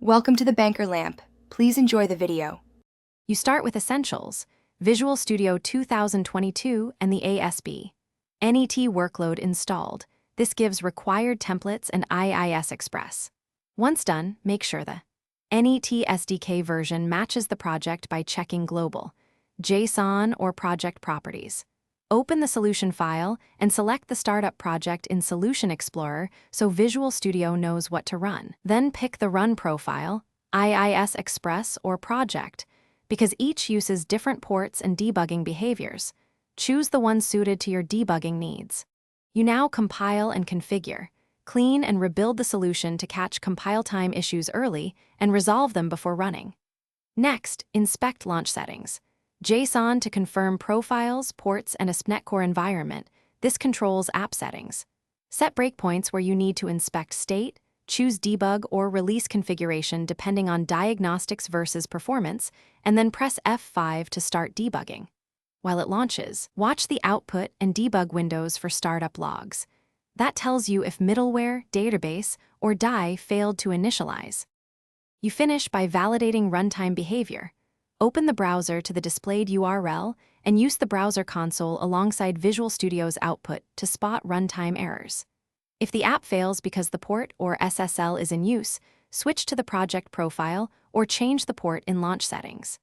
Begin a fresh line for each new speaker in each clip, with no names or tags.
Welcome to the Banker Lamp. Please enjoy the video.
You start with Essentials, Visual Studio 2022 and the ASB. NET workload installed. This gives required templates and IIS Express. Once done, make sure the NET SDK version matches the project by checking Global, JSON, or Project Properties. Open the solution file and select the startup project in Solution Explorer so Visual Studio knows what to run. Then pick the Run profile, IIS Express, or Project, because each uses different ports and debugging behaviors. Choose the one suited to your debugging needs. You now compile and configure, clean and rebuild the solution to catch compile time issues early and resolve them before running. Next, inspect launch settings. JSON to confirm profiles, ports, and a .NET Core environment. This controls app settings. Set breakpoints where you need to inspect state, choose debug or release configuration depending on diagnostics versus performance, and then press F5 to start debugging. While it launches, watch the output and debug windows for startup logs. That tells you if middleware, database, or DI failed to initialize. You finish by validating runtime behavior. Open the browser to the displayed URL and use the browser console alongside Visual Studio's output to spot runtime errors. If the app fails because the port or SSL is in use, switch to the project profile or change the port in launch settings.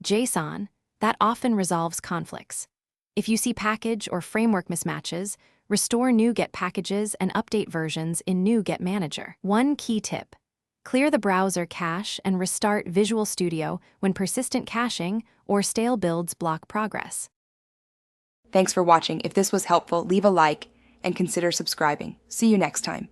JSON, that often resolves conflicts. If you see package or framework mismatches, restore NuGet packages and update versions in NuGet Manager. One key tip: clear the browser cache and restart Visual Studio when persistent caching or stale builds block progress.
Thanks for watching. If this was helpful, leave a like and consider subscribing. See you next time.